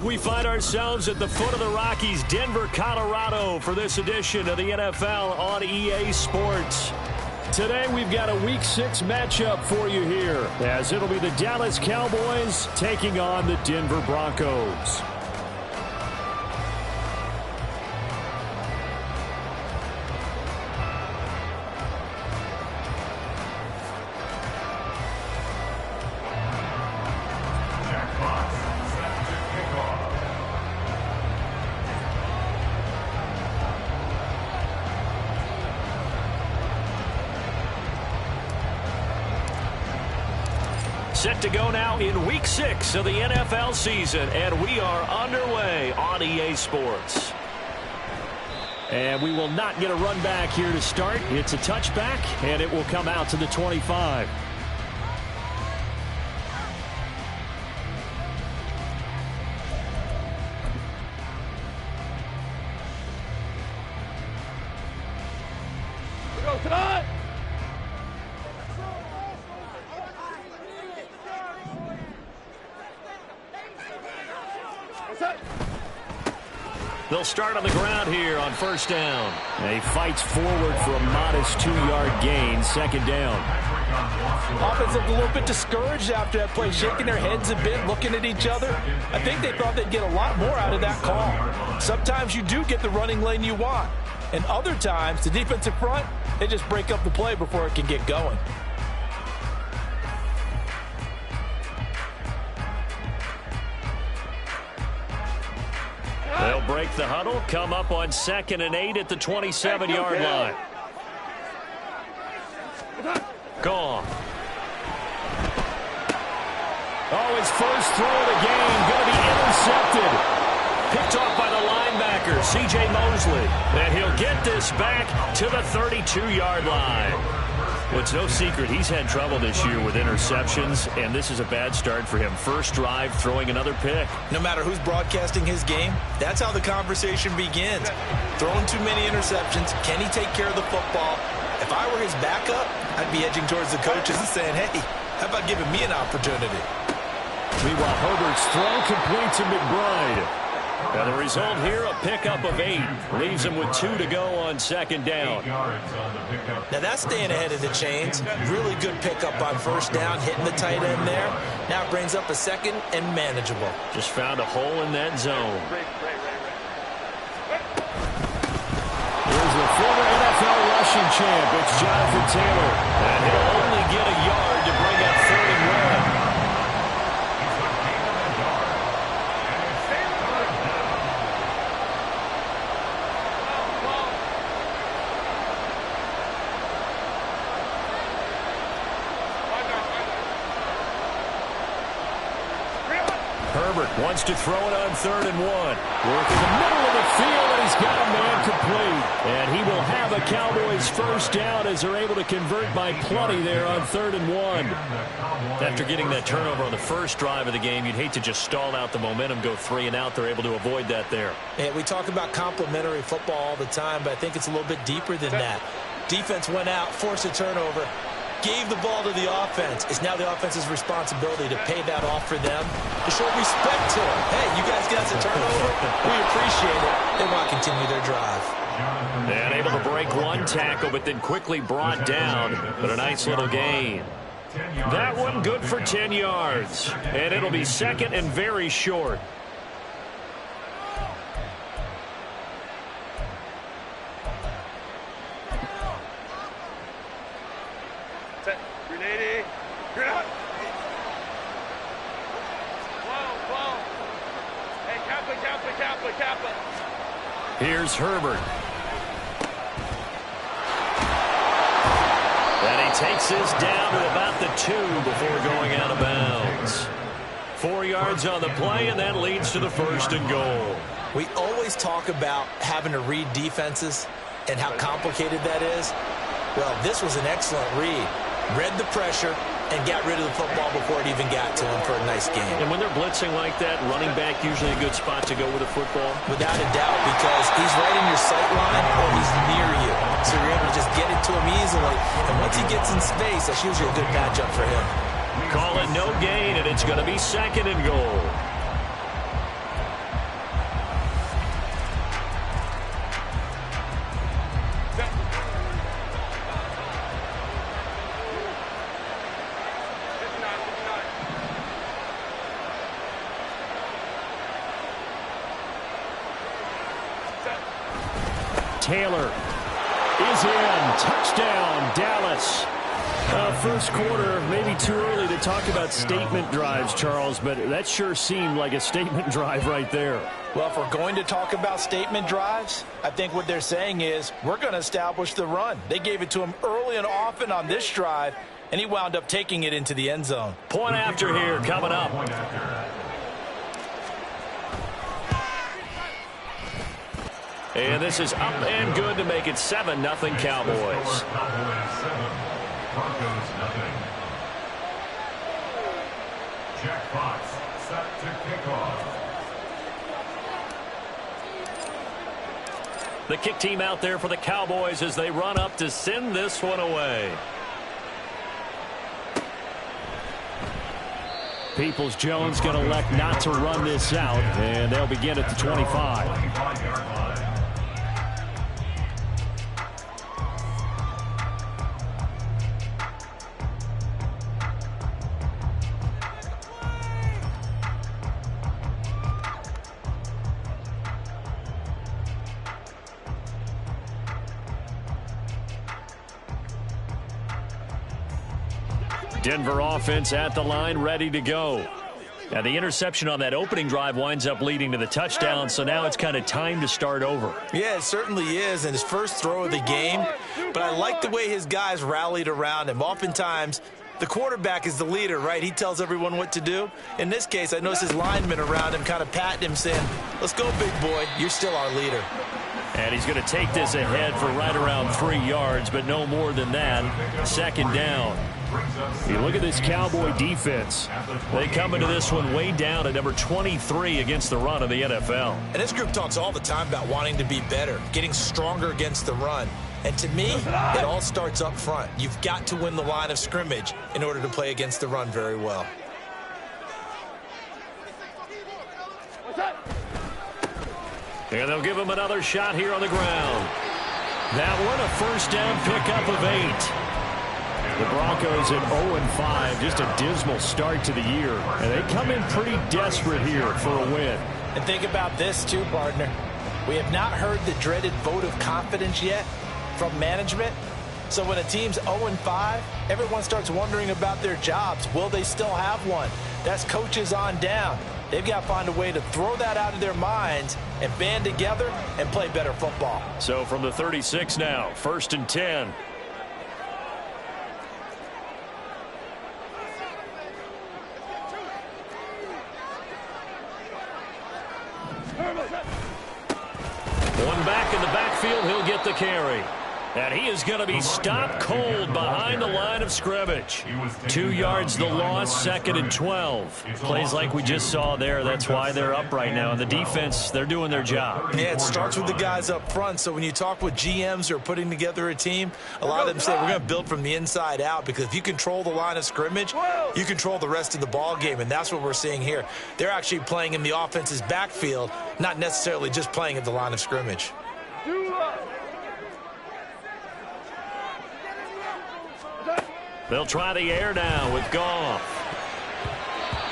We find ourselves at the foot of the Rockies, Denver, Colorado, for this edition of the NFL on EA Sports. Today we've got a Week 6 matchup for you here, as it'll be the Dallas Cowboys taking on the Denver Broncos. Set to go now in Week 6 of the NFL season, and we are underway on EA Sports. And we will not get a run back here to start. It's a touchback, and it will come out to the 25. They'll start on the ground here on first down. And he fights forward for a modest 2-yard gain, second down. Offense looked a little bit discouraged after that play, shaking their heads a bit, looking at each other. I think they thought they'd get a lot more out of that call. Sometimes you do get the running lane you want, and other times the defensive front, they just break up the play before it can get going. They'll break the huddle, come up on 2nd and 8 at the 27-yard line. Gone. Oh, his first throw of the game going to be intercepted. Picked off by the linebacker, C.J. Mosley. And he'll get this back to the 32-yard line. Well, it's no secret he's had trouble this year with interceptions, and this is a bad start for him. First drive, throwing another pick. No matter who's broadcasting his game, that's how the conversation begins. Throwing too many interceptions, can he take care of the football? If I were his backup, I'd be edging towards the coaches and saying, hey, how about giving me an opportunity? Meanwhile, Herbert's throw complete to McBride. And the result here, a pickup of 8. Leaves him with 2 to go on second down. Now that's staying ahead of the chains. Really good pickup on first down, hitting the tight end there. Now it brings up a second and manageable. Just found a hole in that zone. Here's the former NFL rushing champ. It's Jonathan Taylor. And he'll only get a yard to bring up 3rd and 1. Herbert wants to throw it on 3rd and 1. Work in the middle of the field, and he's got a man complete. And he will have a Cowboys first down as they're able to convert by plenty there on 3rd and 1. After getting that turnover on the first drive of the game, you'd hate to just stall out the momentum, go 3 and out. They're able to avoid that there. Yeah, we talk about complementary football all the time, but I think it's a little bit deeper than that. Defense went out, forced a turnover, gave the ball to the offense. It's now the offense's responsibility to pay that off for them, to show respect to them. Hey, you guys got the turnover. We appreciate it. They want to continue their drive. And able to break one tackle, but then quickly brought down. But a nice little gain. That one good for 10 yards. And it'll be second and very short. Here's Herbert. And he takes this down to about the 2 before going out of bounds. 4 yards on the play, and that leads to the 1st and goal. We always talk about having to read defenses and how complicated that is. Well, this was an excellent read. Read the pressure and got rid of the football before it even got to him for a nice game. And when they're blitzing like that, running back usually a good spot to go with the football? Without a doubt, because he's right in your sight line or he's near you. So you're able to just get it to him easily. And once he gets in space, that's usually a good matchup for him. Call it no gain, and it's going to be 2nd and goal. Taylor is in. Touchdown, Dallas. First quarter, maybe too early to talk about statement drives, Charles, but that sure seemed like a statement drive right there. Well, if we're going to talk about statement drives, I think what they're saying is we're going to establish the run. They gave it to him early and often on this drive, and he wound up taking it into the end zone. Point after here coming up. And this is up and good to make it 7-0 Cowboys. Broncos nothing. Jack Fox set to kick off. The kick team out there for the Cowboys as they run up to send this one away. Peoples-Jones going to elect not to run this out, and they'll begin at the 25. Denver offense at the line, ready to go. Now, the interception on that opening drive winds up leading to the touchdown, so now it's kind of time to start over. Yeah, it certainly is, and his first throw of the game. But I like the way his guys rallied around him. Oftentimes, the quarterback is the leader, right? He tells everyone what to do. In this case, I noticed his linemen around him kind of patting him, saying, let's go, big boy. You're still our leader. And he's going to take this ahead for right around 3 yards, but no more than that. Second down. You look at this Cowboy defense. They come into this one way down at number 23 against the run of the NFL. And this group talks all the time about wanting to be better, getting stronger against the run. And to me, it all starts up front. You've got to win the line of scrimmage in order to play against the run very well. And they'll give him another shot here on the ground. That one, a first down pickup of 8. The Broncos at 0-5, just a dismal start to the year. And they come in pretty desperate here for a win. And think about this too, partner. We have not heard the dreaded vote of confidence yet from management. So when a team's 0-5, everyone starts wondering about their jobs. Will they still have one? That's coaches on down. They've got to find a way to throw that out of their minds and band together and play better football. So from the 36 now, 1st and 10. One back in the backfield, he'll get the carry. And he is going to be stopped cold behind the line of scrimmage. 2 yards the loss, 2nd and 12. Plays like we just saw there. That's why they're up right now. And the defense, they're doing their job. Yeah, it starts with the guys up front. So when you talk with GMs who are putting together a team, a lot of them say we're going to build from the inside out, because if you control the line of scrimmage, you control the rest of the ball game. And that's what we're seeing here. They're actually playing in the offense's backfield, not necessarily just playing at the line of scrimmage. They'll try the air now with Goff.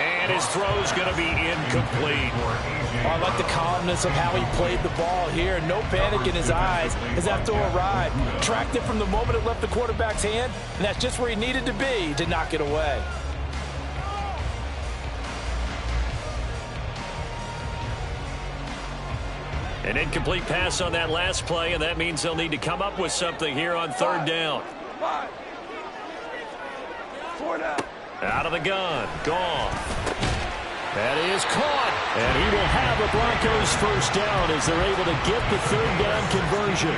And his throw's going to be incomplete. Oh, I like the calmness of how he played the ball here. No panic in his eyes as that throw arrived. Tracked it from the moment it left the quarterback's hand, and that's just where he needed to be to knock it away. An incomplete pass on that last play, and that means they'll need to come up with something here on 3rd down. Out of the gun, Goff. That is caught, and he will have a Broncos first down as they're able to get the 3rd down conversion.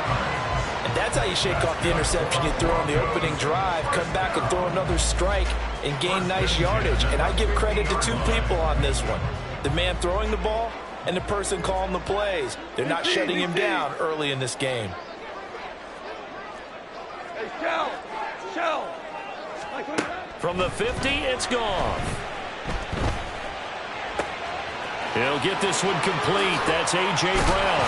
And that's how you shake off the interception you throw on the opening drive, come back and throw another strike and gain nice yardage. And I give credit to 2 people on this one. The man throwing the ball and the person calling the plays. They're not shutting him down early in this game. From the 50, it's Goff. He'll get this one complete. That's A.J. Brown.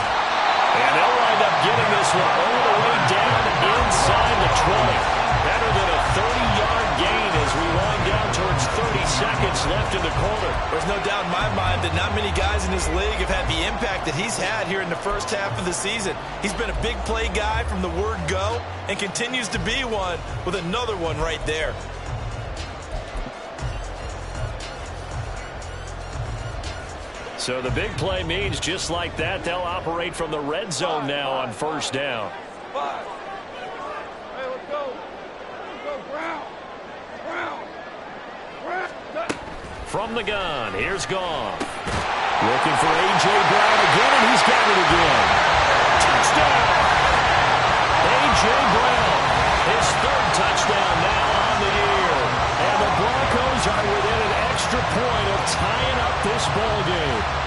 And they'll wind up getting this one all the way down inside the 20. Better than a 30-yard gain as we wind down towards Just 30 seconds left in the quarter. There's no doubt in my mind that not many guys in this league have had the impact that he's had here in the first half of the season. He's been a big play guy from the word go and continues to be one with another one right there. So the big play means just like that, they'll operate from the red zone now on first down. Hey, let's go. Let's go, Brown. From the gun, here's Goff. Looking for A.J. Brown again, and he's got it again. Touchdown! A.J. Brown, his third touchdown now on the year. And the Broncos are within an extra point of tying up this ball game.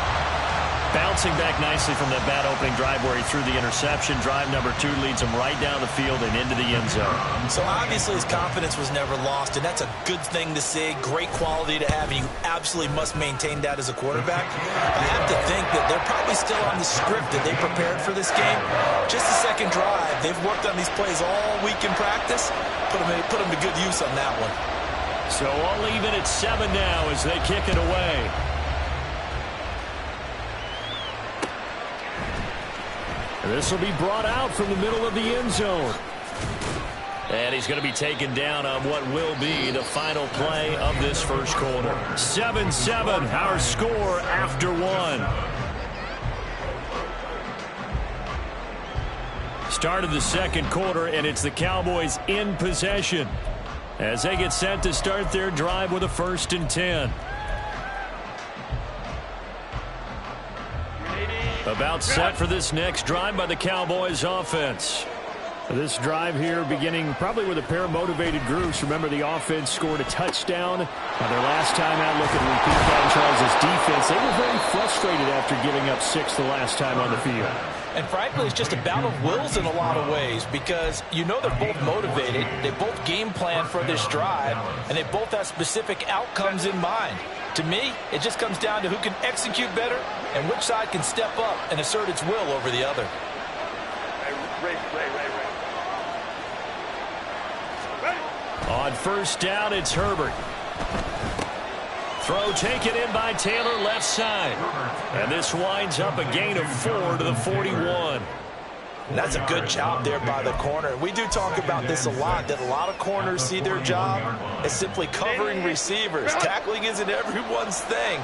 Bouncing back nicely from that bad opening drive where he threw the interception. Drive number 2 leads him right down the field and into the end zone. So obviously his confidence was never lost, and that's a good thing to see. Great quality to have, and you absolutely must maintain that as a quarterback. I have to think that they're probably still on the script that they prepared for this game. Just the second drive. They've worked on these plays all week in practice. Put them to good use on that one. So all even at 7 now as they kick it away. This will be brought out from the middle of the end zone. And he's going to be taken down on what will be the final play of this first quarter. 7-7, our score after 1. Start of the second quarter, and it's the Cowboys in possession as they get set to start their drive with a 1st and 10. About set for this next drive by the Cowboys offense. This drive here beginning probably with a pair of motivated groups. Remember, the offense scored a touchdown on their last time out. Look at repeat that Charles' defense. They were very frustrated after giving up 6 the last time on the field. And frankly, it's just a battle of wills in a lot of ways because you know they're both motivated. They both game plan for this drive, and they both have specific outcomes in mind. To me, it just comes down to who can execute better and which side can step up and assert its will over the other. On first down, it's Herbert. Throw taken in by Taylor left side. And this winds up a gain of 4 to the 41. And that's a good job there by the corner. We do talk about this a lot, that a lot of corners see their job as simply covering receivers. Tackling isn't everyone's thing.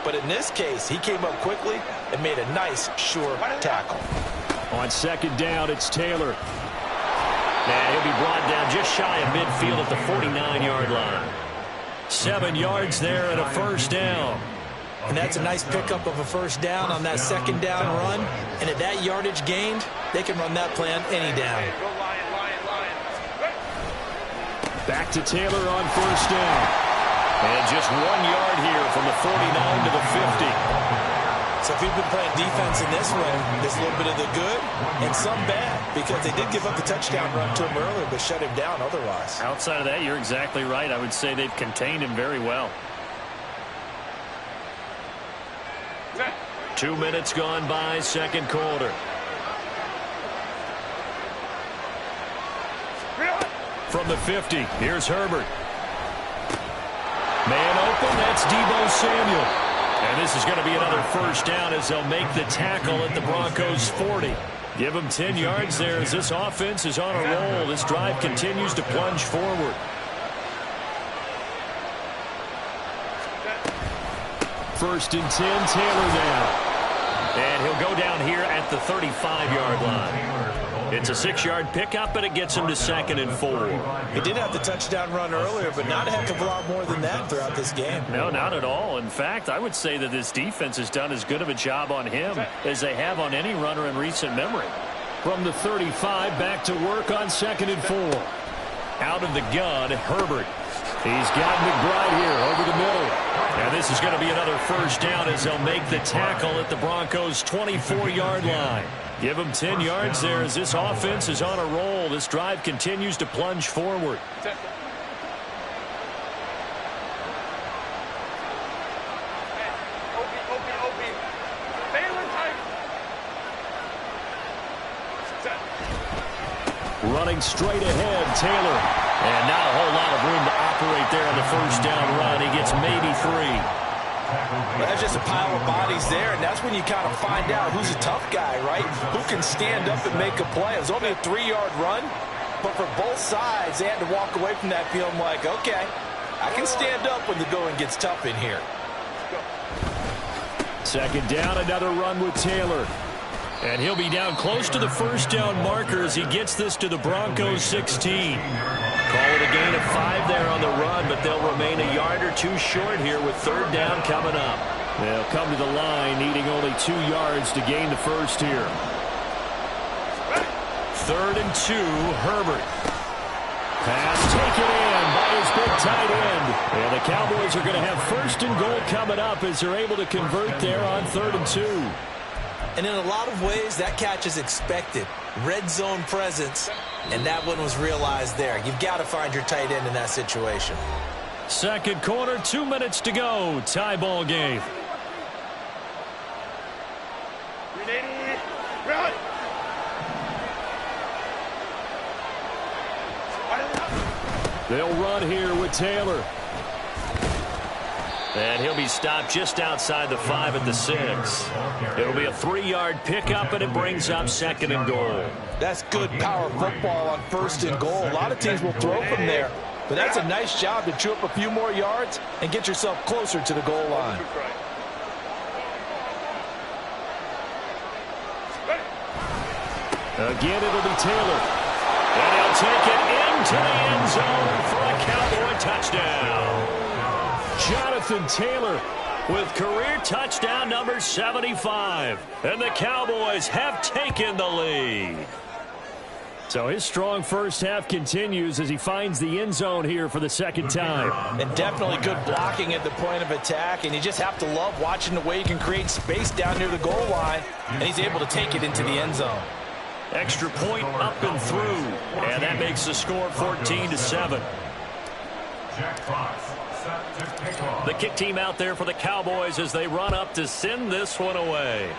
But in this case, he came up quickly and made a nice, sure tackle. On second down, it's Taylor. And he'll be brought down just shy of midfield at the 49-yard line. 7 yards there and a first down. And that's a nice pickup of a first down on that second down run. And at that yardage gained, they can run that play on any down. Back to Taylor on first down. And just 1 yard here from the 49 to the 50. So if you've been playing defense in this one, there's a little bit of the good and some bad because they did give up the touchdown run to him earlier but shut him down otherwise. Outside of that, you're exactly right. I would say they've contained him very well. 2 minutes gone by, second quarter. From the 50, here's Herbert. Man open, that's Deebo Samuel. And this is going to be another first down as they'll make the tackle at the Broncos' 40. Give them 10 yards there as this offense is on a roll. This drive continues to plunge forward. First and 10, Taylor now. And he'll go down here at the 35-yard line. It's a 6-yard pickup, but it gets him to 2nd and 4. He did have the touchdown run earlier, but not a heck of a lot more than that throughout this game. No, not at all. In fact, I would say that this defense has done as good of a job on him as they have on any runner in recent memory. From the 35, back to work on 2nd and 4. Out of the gun, Herbert. He's got McBride here over the middle. And this is going to be another first down as they'll make the tackle at the Broncos' 24-yard line. Give them 10 yards there as this offense is on a roll. This drive continues to plunge forward. Running straight ahead, Taylor. And not a whole lot of room to separate there on the first down run. He gets maybe 3. Well, that's just a pile of bodies there, and that's when you kind of find out who's a tough guy, right? Who can stand up and make a play. It was only a 3-yard run, but for both sides, they had to walk away from that feeling like, okay, I can stand up when the going gets tough in here. Second down, another run with Taylor. And he'll be down close to the first down marker as he gets this to the Broncos 16. Call it a gain of 5 there on the run, but they'll remain a yard or 2 short here with third down coming up. They'll come to the line needing only 2 yards to gain the first here. 3rd and 2, Herbert. Pass taken in by his big tight end. And the Cowboys are going to have 1st and goal coming up as they're able to convert there on 3rd and 2. And in a lot of ways, that catch is expected. Red zone presence, and that one was realized there. You've got to find your tight end in that situation. Second quarter, 2 minutes to go. Tie ball game. Run. They'll run here with Taylor. And he'll be stopped just outside the 5 at the 6. It'll be a 3-yard pickup, and it brings up 2nd and goal. That's good power football on 1st and goal. A lot of teams will throw from there, but that's a nice job to chew up a few more yards and get yourself closer to the goal line. Again, it'll be Taylor. And he'll take it into the end zone for a Cowboy touchdown. Jonathan Taylor with career touchdown number 75. And the Cowboys have taken the lead. So his strong first half continues as he finds the end zone here for the 2nd time. And definitely good blocking at the point of attack. And you just have to love watching the way he can create space down near the goal line. And he's able to take it into the end zone. Extra point up and through. And that makes the score 14-7. Jack Fox. The kick team out there for the Cowboys as they run up to send this one away.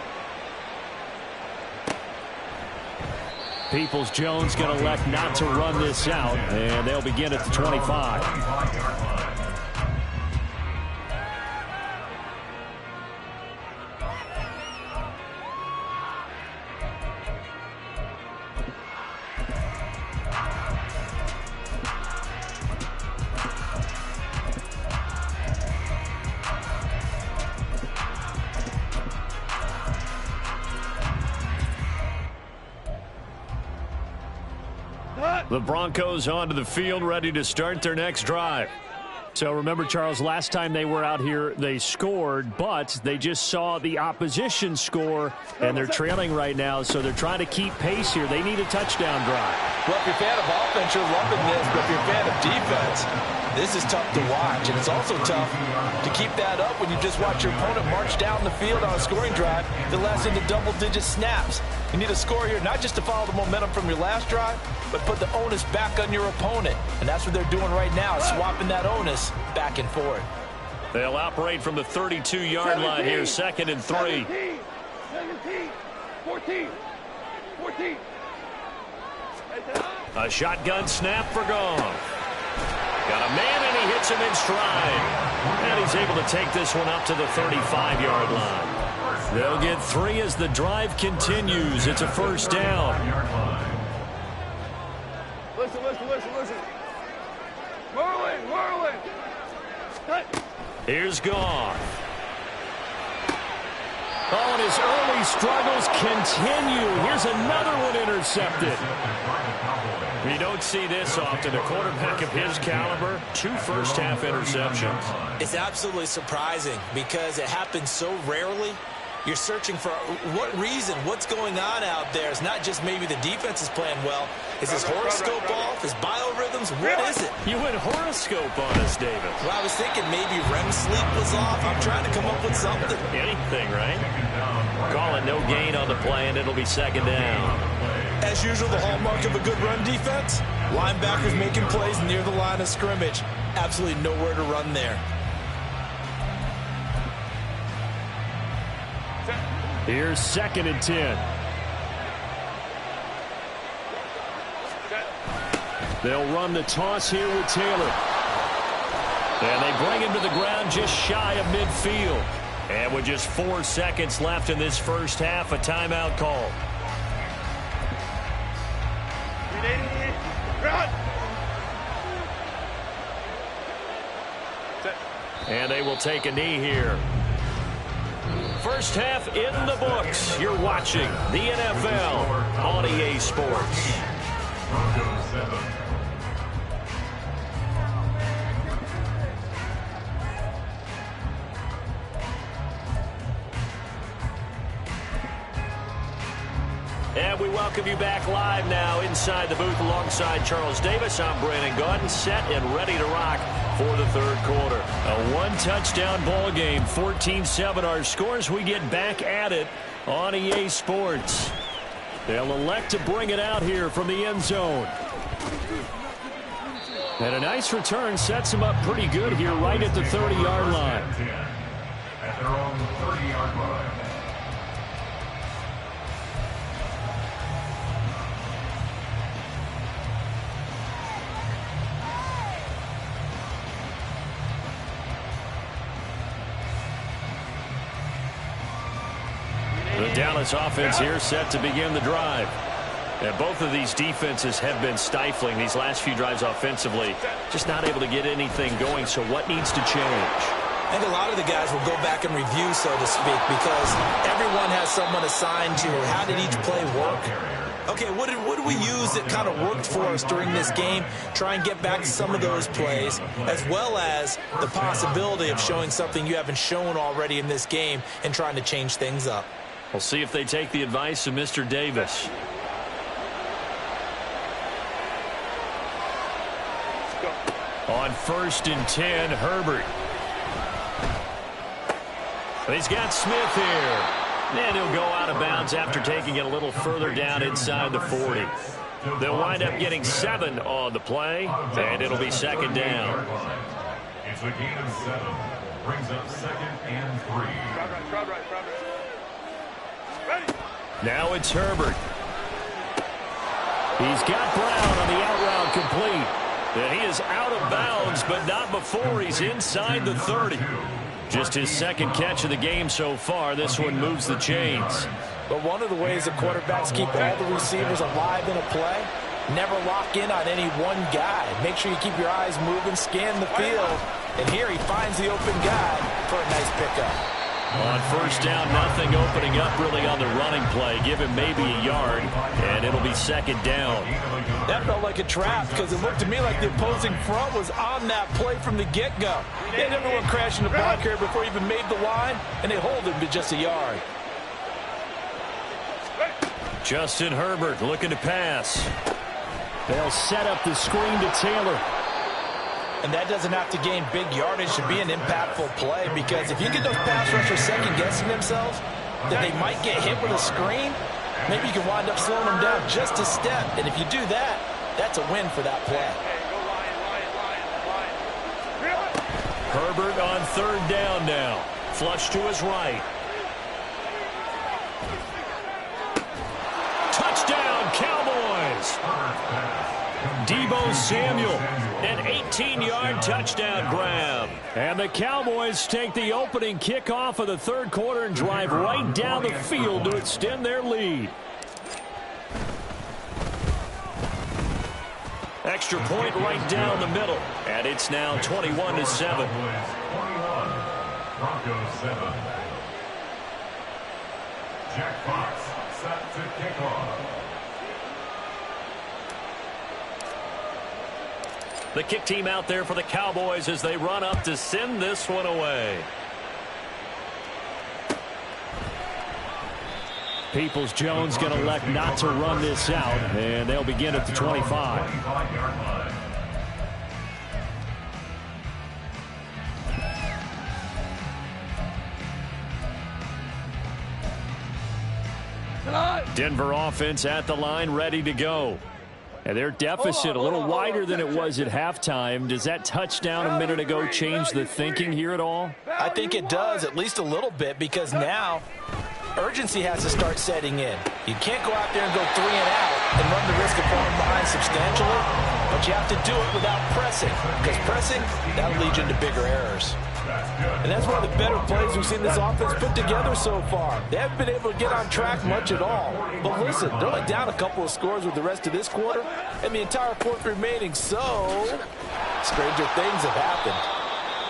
Peoples-Jones going to elect not to run this out, and they'll begin at the 25. The Broncos onto the field, ready to start their next drive. So remember, Charles, last time they were out here, they scored, but they just saw the opposition score, and they're trailing right now, so they're trying to keep pace here. They need a touchdown drive. Well, if you're a fan of offense, you're loving this, but if you're a fan of defense, this is tough to watch, and it's also tough to keep that up when you just watch your opponent march down the field on a scoring drive that lasts into double-digit snaps. You need a score here, not just to follow the momentum from your last drive, but put the onus back on your opponent. And that's what they're doing right now, swapping that onus back and forth. They'll operate from the 32-yard line here, 2nd and 3. 17, 14, 14. A shotgun snap for Goff. Got a man, and he hits him in stride. And he's able to take this one up to the 35-yard line. They'll get 3 as the drive continues. It's a 1st down. Listen. Whirling. Here's Goff. Oh, and his early struggles continue. Here's another one intercepted. You don't see this often. A quarterback of his caliber, 2 first-half interceptions. It's absolutely surprising because it happens so rarely. You're searching for what reason, what's going on out there. It's not just maybe the defense is playing well. Is his horoscope off? His biorhythms? What is it? You went horoscope on us, David. Well, I was thinking maybe REM sleep was off. I'm trying to come up with something. Anything, right? Call it no gain on the play, and it'll be 2nd down. As usual, the hallmark of a good run defense, linebackers making plays near the line of scrimmage. Absolutely nowhere to run there. Here's 2nd and 10. They'll run the toss here with Taylor. And they bring him to the ground just shy of midfield. And with just 4 seconds left in this first half, a timeout call. And they will take a knee here. First half in the books. You're watching the NFL on EA Sports. Broncos 7. And we welcome you back live now inside the booth alongside Charles Davis. I'm Brandon Gaudin, set and ready to rock for the third quarter. A one-touchdown ball game, 14-7 our scores. We get back at it on EA Sports. They'll elect to bring it out here from the end zone. And a nice return sets them up pretty good here right at the 30-yard line. At their own 30-yard line. The Dallas offense here set to begin the drive. And both of these defenses have been stifling these last few drives offensively. Just not able to get anything going. So what needs to change? I think a lot of the guys will go back and review, so to speak, because everyone has someone assigned to how did each play work. Okay, what did we use that kind of worked for us during this game? Try and get back to some of those plays, as well as the possibility of showing something you haven't shown already in this game and trying to change things up. We'll see if they take the advice of Mr. Davis. On 1st and 10, Herbert. He's got Smith here. And he'll go out of bounds after taking it a little further down inside the 40. They'll wind up getting 7 on the play, and it'll be second down. It's a gain of 7. Brings up 2nd and 3. Now it's Herbert. He's got Brown on the out route complete. And he is out of bounds, but not before he's inside the 30. Just his second catch of the game so far. This one moves the chains. But one of the ways that quarterbacks keep all the receivers alive in a play, never lock in on any one guy. Make sure you keep your eyes moving, scan the field. And here he finds the open guy for a nice pickup. On 1st down, nothing opening up really on the running play. Give him maybe a yard, and it'll be second down. That felt like a trap because it looked to me like the opposing front was on that play from the get-go. They had everyone crashing the ball carrier before he even made the line, and they hold him to just a yard. Justin Herbert looking to pass. They'll set up the screen to Taylor. And that doesn't have to gain big yardage to be an impactful play, because if you get those pass rushers second-guessing themselves, that they might get hit with a screen, maybe you can wind up slowing them down just a step. And if you do that, that's a win for that play. Herbert on 3rd down now. Flush to his right. Touchdown, Cowboys! Deebo Samuel, an 18-yard touchdown grab. And the Cowboys take the opening kickoff of the third quarter and drive right down the field to extend their lead. Extra point right down the middle. And it's now 21-7. 21, Broncos 7. Jack Fox set to kick off. The kick team out there for the Cowboys as they run up to send this one away. Peoples-Jones going to elect not to run this out, and they'll begin at the 25. Denver offense at the line, ready to go. And their deficit a little wider than it was at halftime. Does that touchdown a minute ago change the thinking here at all? I think it does, at least a little bit, because now urgency has to start setting in. You can't go out there and go 3 and out and run the risk of falling behind substantially. but you have to do it without pressing, because pressing, that'll lead you into bigger errors. And that's one of the better plays we've seen this offense put together so far. They haven't been able to get on track much at all. But listen, they're only down a couple of scores with the rest of this quarter and the entire fourth remaining, so stranger things have happened.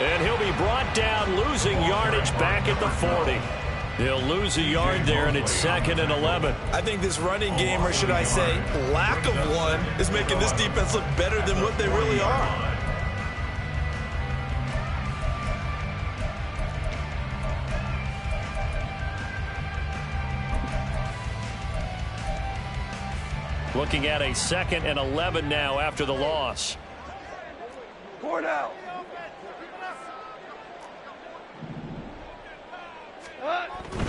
And he'll be brought down, losing yardage back at the 40. He'll lose a yard there, and it's 2nd and 11. I think this running game, or should I say lack of one, is making this defense look better than what they really are. Looking at a 2nd and 11 now after the loss. 4 now.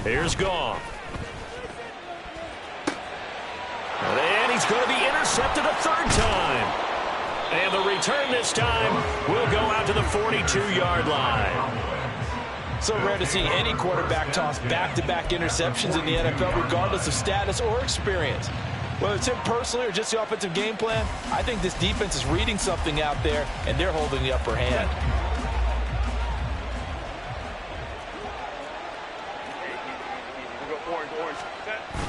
Here's Goff. And he's going to be intercepted a 3rd time. And the return this time will go out to the 42-yard line. So rare to see any quarterback toss back-to-back interceptions in the NFL, regardless of status or experience. Whether it's him personally or just the offensive game plan, I think this defense is reading something out there, and they're holding the upper hand.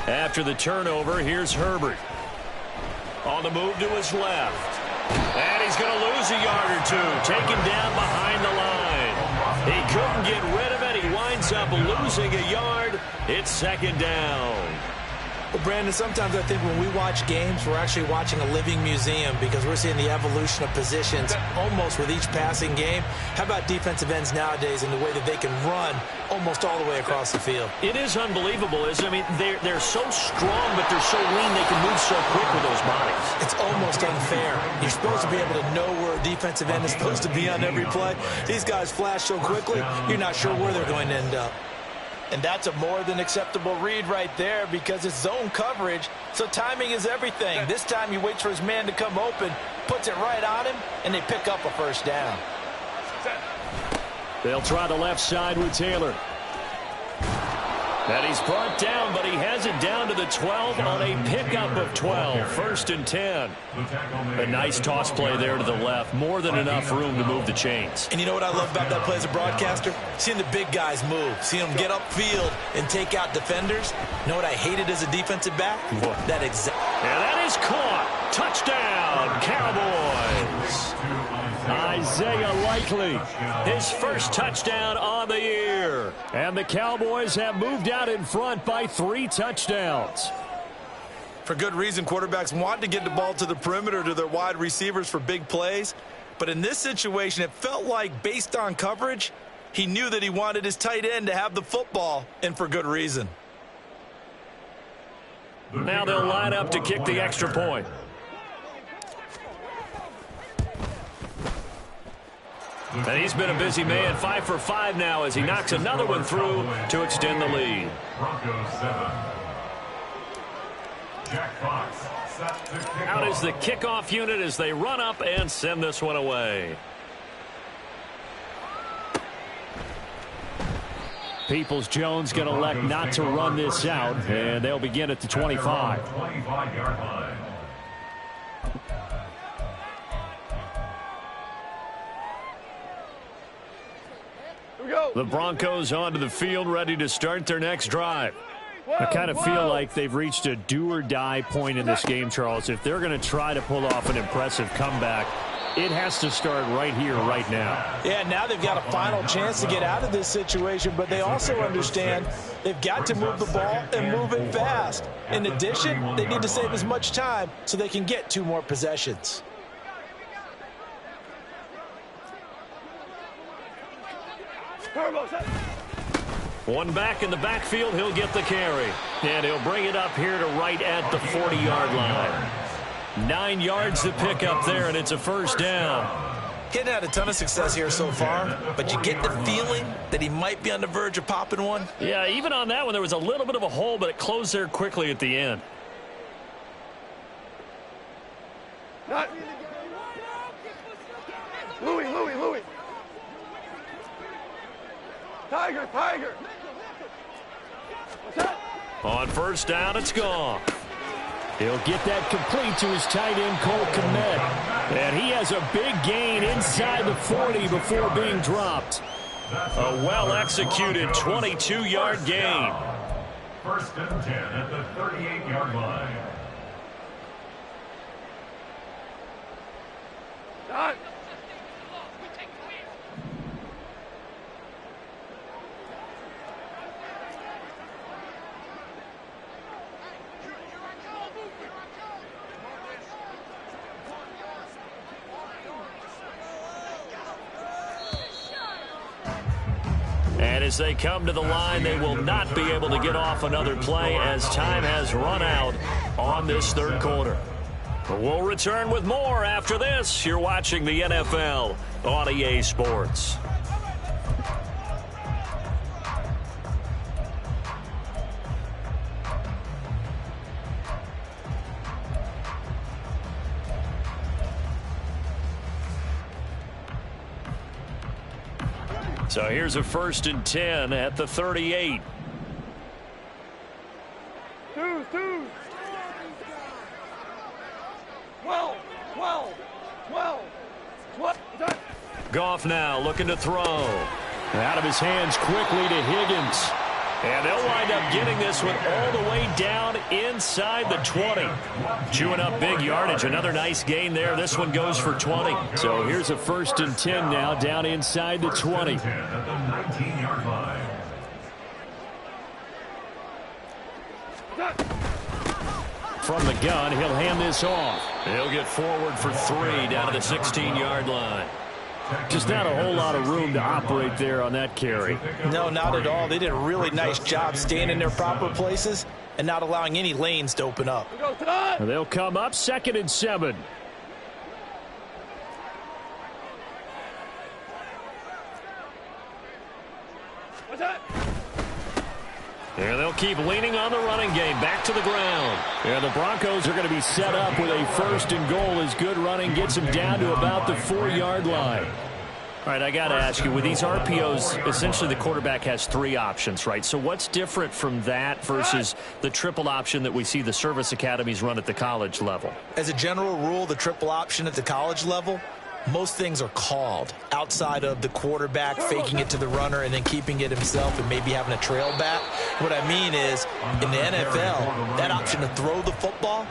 After the turnover, here's Herbert. On the move to his left. And he's going to lose a yard or two. Taken down behind the line. He couldn't get rid of it. He winds up losing a yard. It's 2nd down. Well, Brandon, sometimes I think when we watch games, we're actually watching a living museum because we're seeing the evolution of positions almost with each passing game. How about defensive ends nowadays and the way that they can run almost all the way across the field? It is unbelievable, isn't it? I mean, they're so strong, but they're so lean they can move so quick with those bodies. It's almost unfair. You're supposed to be able to know where a defensive end is supposed to be on every play. These guys flash so quickly, you're not sure where they're going to end up. And that's a more than acceptable read right there because it's zone coverage, so timing is everything. This time he waits for his man to come open, puts it right on him, and they pick up a 1st down. They'll try the left side with Taylor. And he's brought down, but he has it down to the 12 on a pickup of 12. 1st and 10. A nice toss play there to the left. More than enough room to move the chains. And you know what I love about that play as a broadcaster? Seeing the big guys move. Seeing them get upfield and take out defenders. You know what I hated as a defensive back? What? That exact. And that is caught. Touchdown, Cowboys. Isaiah Likely, his 1st touchdown on the year. And the Cowboys have moved out in front by 3 touchdowns. For good reason, quarterbacks want to get the ball to the perimeter to their wide receivers for big plays. But in this situation, it felt like based on coverage, he knew that he wanted his tight end to have the football, and for good reason. Now they'll line up to kick the extra point. And he's been a busy man, 5 for 5 now as he knocks another one through to extend the lead. Broncos 7. Jack Fox set to kick Out off. is the kickoff unit as they run up and send this one away. Peoples-Jones going to elect not to run this out, and they'll begin at the 25. 25-yard line. The Broncos onto the field, ready to start their next drive. I kind of feel like they've reached a do-or-die point in this game, Charles. If they're going to try to pull off an impressive comeback, it has to start right here, right now. Yeah, now they've got a final chance to get out of this situation, but they also understand they've got to move the ball and move it fast. In addition, they need to save as much time so they can get 2 more possessions. One back in the backfield, he'll get the carry. And he'll bring it up here to right at the 40-yard line. 9 yards to pick up there, and it's a 1st down. Getting had a ton of success here so far, but you get the feeling that he might be on the verge of popping one. Yeah, even on that one, there was a little bit of a hole, but it closed there quickly at the end. Louis. Tiger. What's that? On 1st down, it's gone. He'll get that complete to his tight end, Cole Kmet. And he has a big gain inside the 40 before being dropped. A well-executed 22-yard gain. First and 10 at the 38-yard line. Done. And as they come to the line, they will not be able to get off another play as time has run out on this third quarter. We'll return with more after this. You're watching the NFL on EA Sports. So here's a 1st and 10 at the 38. Two. 12. Goff now looking to throw. Out of his hands quickly to Higgins. And they'll wind up getting this one all the way down inside the 20. Chewing up big yardage. Another nice gain there. This one goes for 20. So here's a 1st and 10 now down inside the 20. At the 19-yard line. From the gun, he'll hand this off. He'll get forward for 3 down to the 16-yard line. Just not a whole lot of room to operate there on that carry. No, not at all. They did a really nice job staying in their proper places and not allowing any lanes to open up. They'll come up 2nd and 7. What's that? And they'll keep leaning on the running game. Back to the ground. And the Broncos are going to be set up with a 1st and goal as good running gets them down to about the 4-yard line. All right, I got to ask you, with these RPOs, essentially the quarterback has 3 options, right? So what's different from that versus the triple option that we see the service academies run at the college level? As a general rule, the triple option at the college level, most things are called outside of the quarterback faking it to the runner and then keeping it himself and maybe having a trail back. What I mean is, in the NFL, that option to throw the football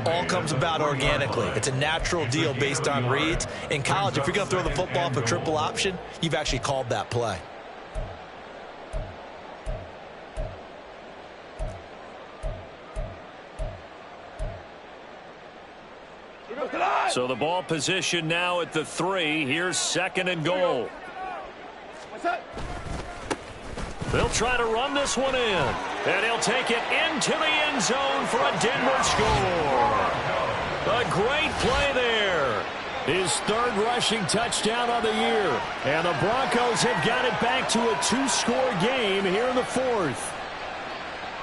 all comes about organically. It's a natural deal based on reads. In college, if you're going to throw the football for triple option, you've actually called that play. So the ball position now at the 3. Here's 2nd and goal. What's that? They'll try to run this one in. And he'll take it into the end zone for a Denver score. A great play there. His 3rd rushing touchdown of the year. And the Broncos have got it back to a 2-score game here in the 4th.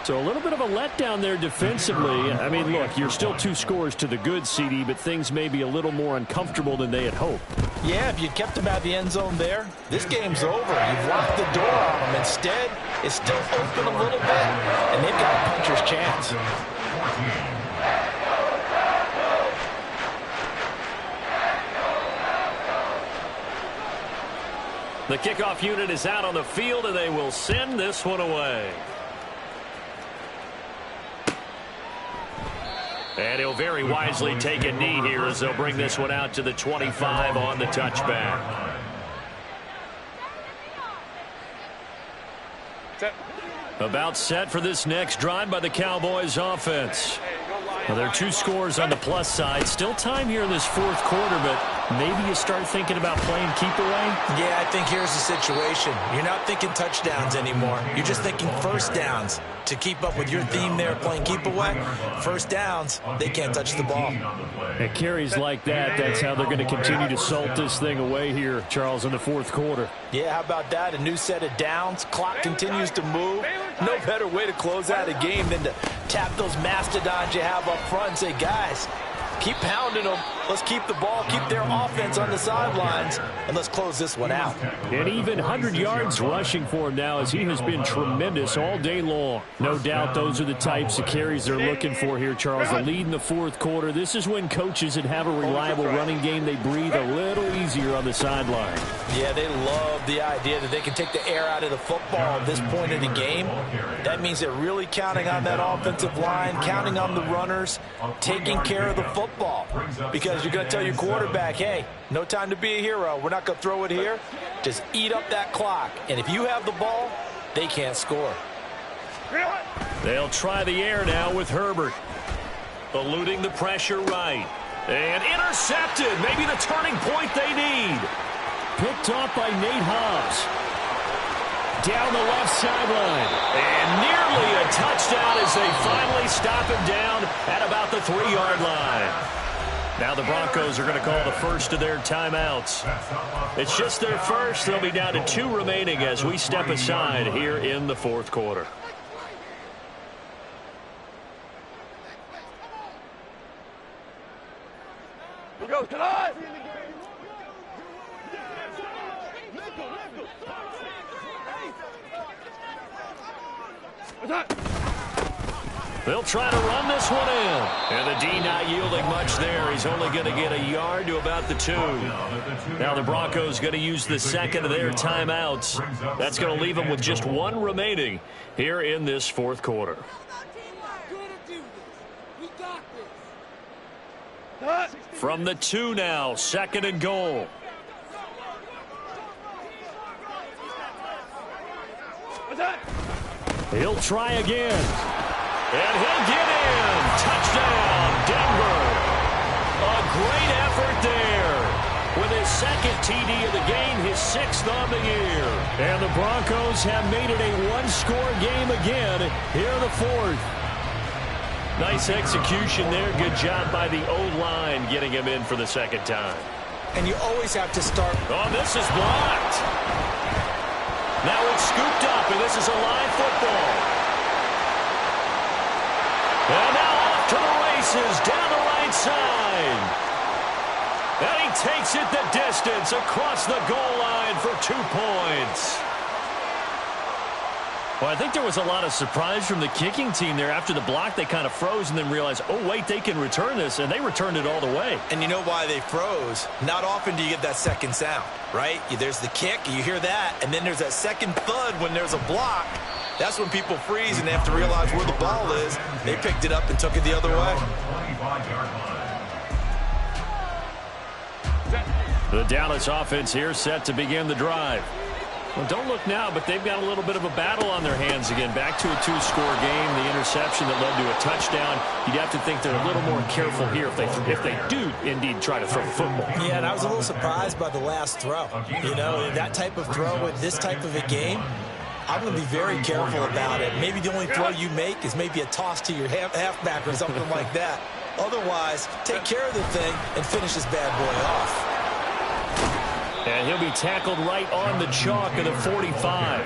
So a little bit of a letdown there defensively. I mean, look, you're still 2 scores to the good, CD, but things may be a little more uncomfortable than they had hoped. Yeah, if you kept them out the end zone there, this game's over. You've locked the door on them. Instead, it's still open a little bit, and they've got a puncher's chance. The kickoff unit is out on the field, and they will send this one away. And he'll very wisely take a knee here as they'll bring this one out to the 25 on the touchback. About set for this next drive by the Cowboys offense. Well, there are 2 scores on the plus side. Still time here in this 4th quarter, but maybe you start thinking about playing keep away? Yeah, I think here's the situation. You're not thinking touchdowns anymore. You're just thinking first downs. To keep up with your theme there, playing keep away, first downs, they can't touch the ball. It carries like that. That's how they're going to continue to salt this thing away here, Charles, in the 4th quarter. Yeah, how about that? A new set of downs. Clock continues to move. No better way to close out a game than to tap those mastodons you have up front and say, guys, keep pounding them. Let's keep the ball, keep their offense on the sidelines, and let's close this one out. And even 100 yards rushing for him now, as he has been tremendous all day long. No doubt those are the types of carries they're looking for here, Charles. The lead in the fourth quarter. This is when coaches that have a reliable running game, they breathe a little easier on the sideline. Yeah, they love the idea that they can take the air out of the football at this point in the game. That means they're really counting on that offensive line, counting on the runners, taking care of the football. Because you're going to tell your quarterback, hey, no time to be a hero. We're not going to throw it here. Just eat up that clock. And if you have the ball, they can't score. They'll try the air now with Herbert. Eluding the pressure right. And intercepted. Maybe the turning point they need. Picked off by Nate Hobbs. Down the left sideline. And nearly a touchdown as they finally stop him down at about the 3-yard line. Now the Broncos are going to call the first of their timeouts. It's just their first. They'll be down to 2 remaining as we step aside here in the fourth quarter. Here goes tonight. They'll try to run this one in. And the D not yielding much there. He's only going to get a yard to about the 2. Now the Broncos going to use the second of their timeouts. That's going to leave them with just 1 remaining here in this fourth quarter. From the 2 now, 2nd and goal. He'll try again. And he'll get in. Touchdown, Denver. A great effort there. With his 2nd TD of the game, his 6th on the year. And the Broncos have made it a 1-score game again here in the 4th. Nice execution there. Good job by the O-line getting him in for the 2nd time. And you always have to start. Oh, this is blocked. Now it's scooped up, and this is a live football. And now off to the races, down the right side. And he takes it the distance across the goal line for 2 points. Well, I think there was a lot of surprise from the kicking team there. After the block, they kind of froze and then realized, oh, wait, they can return this, and they returned it all the way. And you know why they froze? Not often do you get that second sound, right? There's the kick, you hear that, and then there's that second thud when there's a block. That's when people freeze and they have to realize where the ball is. They picked it up and took it the other way. The Dallas offense here set to begin the drive. Well, don't look now, but they've got a little bit of a battle on their hands again. Back to a 2-score game. The interception that led to a touchdown. You'd have to think they're a little more careful here if they do indeed try to throw the football. Yeah, and I was a little surprised by the last throw. You know, that type of throw with this type of a game, I'm going to be very careful about it. Maybe the only throw you make is maybe a toss to your halfback or something like that. Otherwise, take care of the thing and finish this bad boy off. And he'll be tackled right on the chalk of the 45.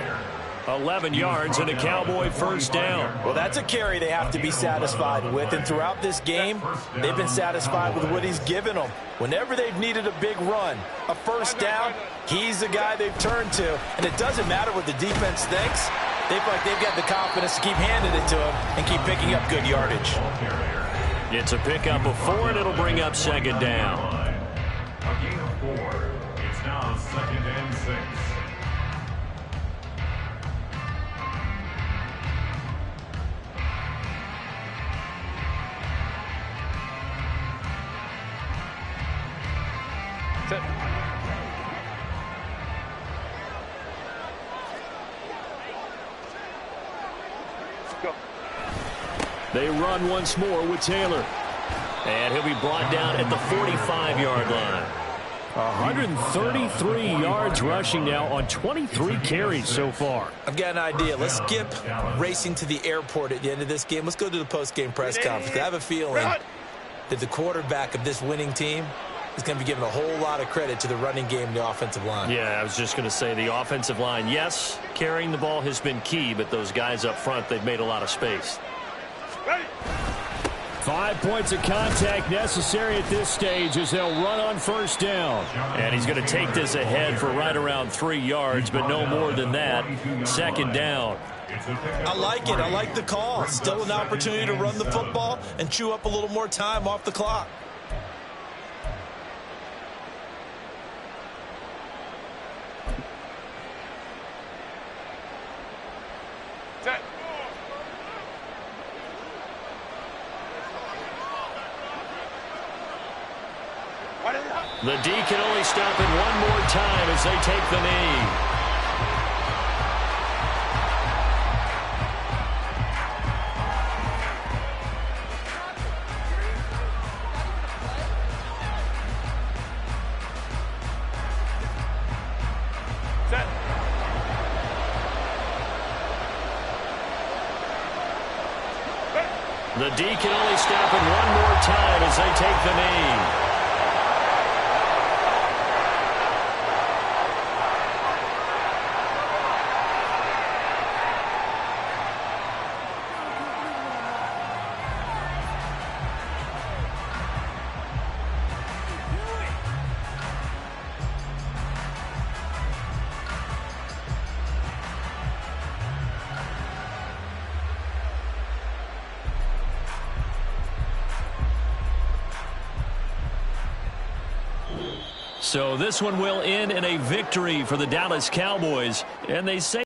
11 yards and a Cowboy first down. Well, that's a carry they have to be satisfied with. And throughout this game, they've been satisfied with what he's given them. Whenever they've needed a big run, a first down, he's the guy they've turned to. And it doesn't matter what the defense thinks. They feel like they've got the confidence to keep handing it to him and keep picking up good yardage. It's a pickup of 4, and it'll bring up 2nd down. A gain of 4. It's now 2nd and 6. They run once more with Taylor. And he'll be brought down at the 45-yard line. 133 yards rushing now on 23 carries so far. I've got an idea. Let's skip racing to the airport at the end of this game. Let's go to the post-game press conference. I have a feeling that the quarterback of this winning team is going to be giving a whole lot of credit to the running game and the offensive line. Yeah, I was just going to say the offensive line, yes, carrying the ball has been key, but those guys up front, they've made a lot of space. 5 points of contact necessary at this stage as they'll run on first down. And he's going to take this ahead for right around 3 yards, but no more than that. Second down. I like it. I like the call. Still an opportunity to run the football and chew up a little more time off the clock. Set. The D can only stop it one more time as they take the knee. Set. The D can only stop it one more time as they take the knee. So this one will end in a victory for the Dallas Cowboys, and they say